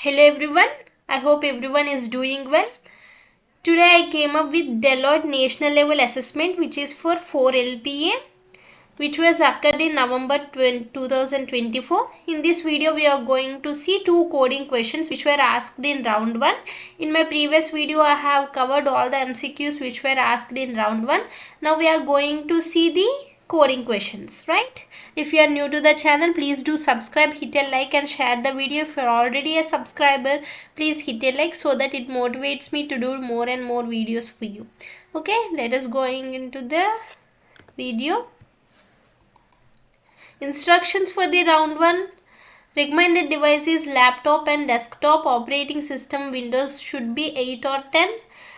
Hello everyone, I hope everyone is doing well. Today I came up with Deloitte National Level Assessment, which is for 4 LPA, which was occurred in November 2024. In this video we are going to see two coding questions which were asked in round 1. In my previous video I have covered all the MCQs which were asked in round 1. Now we are going to see the coding questions, right? If you are new to the channel, please do subscribe, hit a like and share the video. If you are already a subscriber, please hit a like so that it motivates me to do more and more videos for you. Okay, let us going into the video. Instructions for the round 1. Recommended devices laptop and desktop. Operating system Windows should be 8 or 10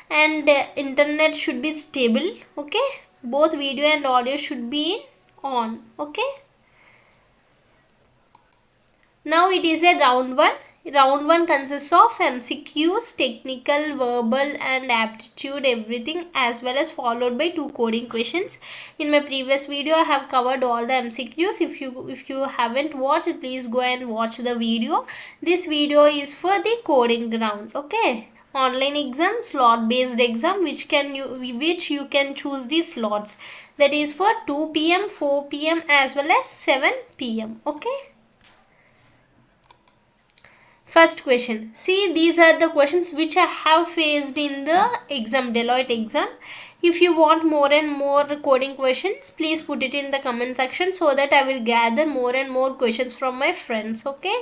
and internet should be stable. Okay, both video and audio should be on. Okay, now it is a round 1. Round 1 consists of MCQs, technical, verbal and aptitude, everything, as well as followed by 2 coding questions. In my previous video I have covered all the MCQs. If you haven't watched, please go and watch the video. This video is for the coding round. Okay, online exam, slot based exam, which you can choose the slots, that is for 2 PM, 4 PM as well as 7 PM. Okay, first question. See, these are the questions which I have faced in the exam, Deloitte exam. If you want more and more coding questions, please put it in the comment section so that I will gather more and more questions from my friends. Okay,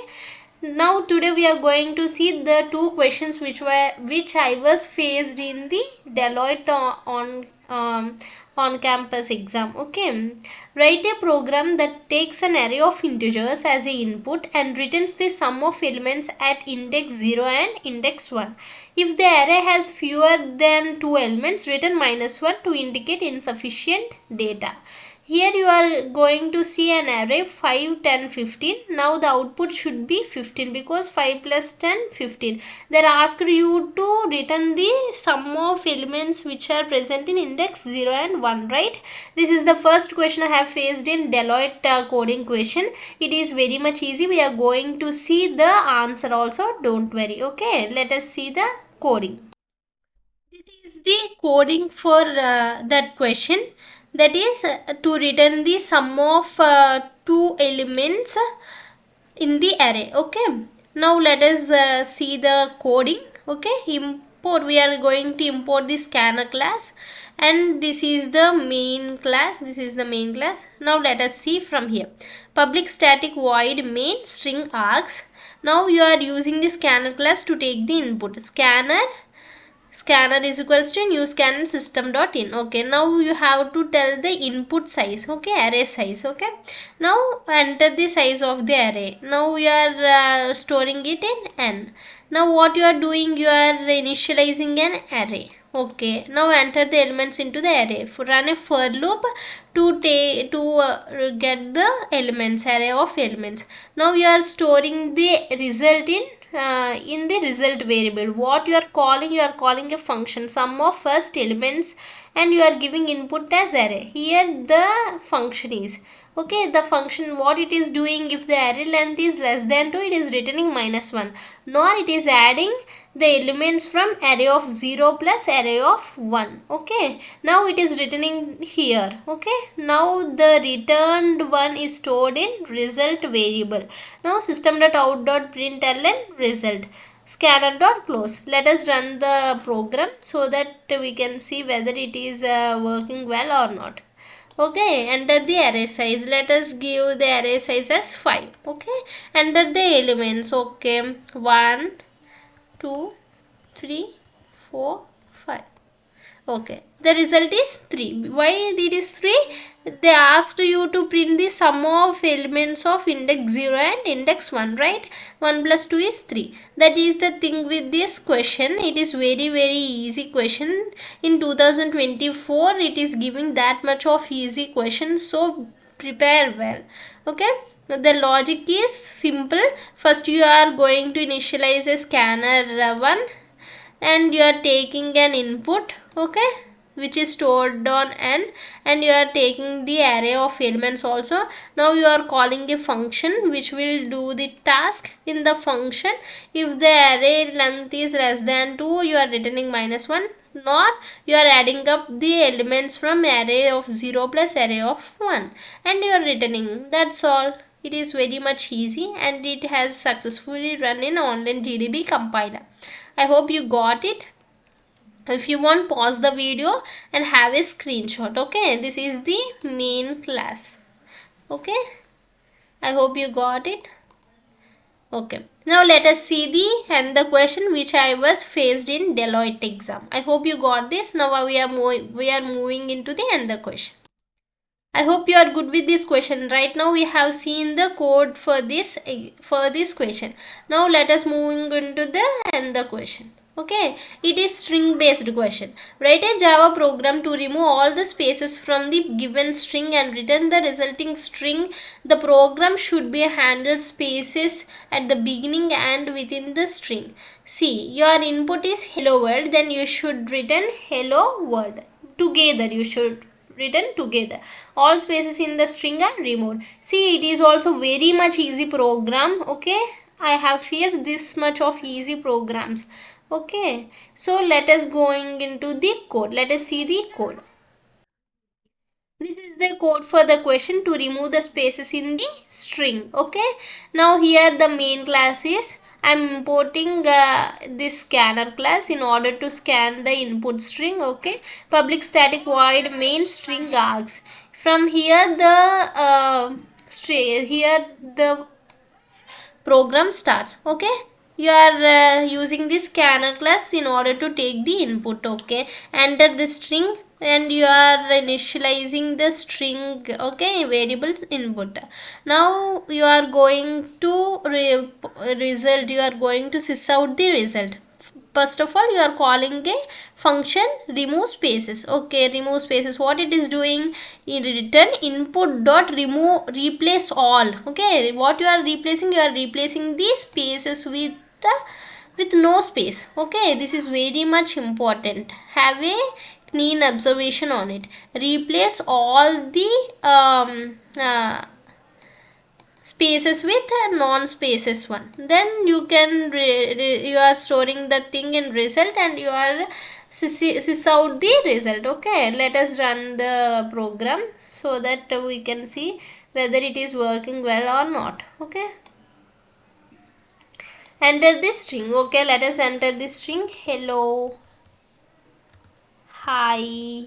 now today we are going to see the 2 questions which I was faced in the Deloitte on campus exam. Okay, write a program that takes an array of integers as a input and returns the sum of elements at index 0 and index 1. If the array has fewer than 2 elements, return -1 to indicate insufficient data. Here you are going to see an array 5, 10, 15. Now the output should be 15 because 5 plus 10, 15. They asked you to return the sum of elements which are present in index 0 and 1, right? This is the first question I have faced in Deloitte coding question. It is very much easy. We are going to see the answer also. Don't worry. Okay, let us see the coding. This is the coding for that question. That is to return the sum of 2 elements in the array. Okay, now let us see the coding. Okay, import, we are going to import the scanner class and this is the main class. Now let us see from here. Public static void main string args. Now you are using the scanner class to take the input. Scanner is equals to new scanner system.in. Okay, now you have to tell the input size. Okay, array size. Okay, now enter the size of the array. Now you are storing it in n. Now what you are doing, you are initializing an array. Okay, now enter the elements into the array. Run a for loop to get the elements, array of elements. Now you are storing the result in the result variable. What you are calling a function sum of first elements and you are giving input as array. Here the function is, okay, the function what it is doing, if the array length is less than 2, it is returning -1, nor it is adding the elements from array of 0 plus array of 1. Okay, now it is returning here. Okay, now the returned one is stored in result variable. Now system.out.println result, scanner.close. Let us run the program so that we can see whether it is working well or not. Okay, enter the array size. Let us give the array size as 5. Okay, enter the elements. Okay, 1, 2, 3, 4, 5. Okay, the result is 3. Why it is 3? They asked you to print the sum of elements of index 0 and index 1, right? 1 plus 2 is 3. That is the thing with this question. It is very easy question. In 2024 it is giving that much of easy questions, so prepare well. Okay, the logic is simple. First you are going to initialize a scanner 1 and you are taking an input. Okay, which is stored on n, and you are taking the array of elements also. Now you are calling a function which will do the task. In the function, if the array length is less than 2, you are returning -1, nor you are adding up the elements from array of 0 plus array of 1 and you are returning. That's all. It is very much easy and it has successfully run in online GDB compiler. I hope you got it. If you want, pause the video and have a screenshot. Okay, this is the main class. Okay, I hope you got it. Okay, now let us see the question which I was faced in Deloitte exam. I hope you got this. Now we are moving into the another question. I hope you are good with this question. Right now we have seen the code for this question. Now let us moving into the another question. Okay, it is string based question. Write a Java program to remove all the spaces from the given string and return the resulting string. The program should be handled spaces at the beginning and within the string. See, your input is hello world, then you should return hello world. Together you should written together. All spaces in the string are removed. See, it is also very much easy program. Okay, I have faced this much of easy programs. Okay, so let us going into the code. Let us see the code. This is the code for the question to remove the spaces in the string. Okay, now here the main class is, I am importing this scanner class in order to scan the input string. Okay, public static void main string args. From here the program starts. Okay, you are using this scanner class in order to take the input. Okay, enter the string and you are initializing the string. Okay, variable input. Now you are going to result, you are going to sys out the result. First of all, you are calling a function remove spaces. Okay, remove spaces, what it is doing, in return input dot remove replace all. Okay, what you are replacing, you are replacing the spaces with no space. Okay, this is very much important. Have a clean observation on it. Replace all the spaces with a non-spaces one. Then you can you are storing the thing in result and you are sys out the result. Okay, let us run the program so that we can see whether it is working well or not. Okay, enter this string. Okay, let us enter this string. Hello, hi,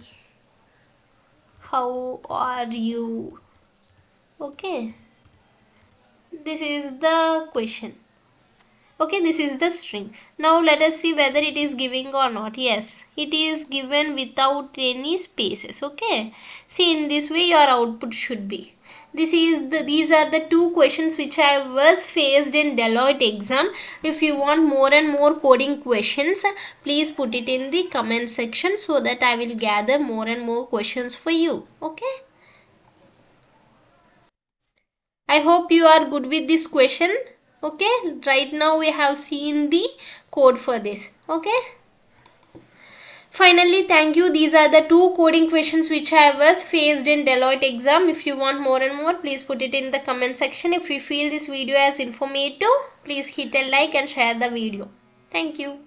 how are you? Okay, this is the question. Okay, this is the string. Now let us see whether it is giving or not. Yes, it is given without any spaces. Okay, see, in this way your output should be. These are the two questions which I was faced in Deloitte exam. If you want more and more coding questions, please put it in the comment section so that I will gather more and more questions for you. Okay, I hope you are good with this question. Okay, right now we have seen the code for this. Okay, finally, thank you. These are the two coding questions which I was faced in Deloitte exam. If you want more and more, please put it in the comment section. If you feel this video as informative, please hit a like and share the video. Thank you.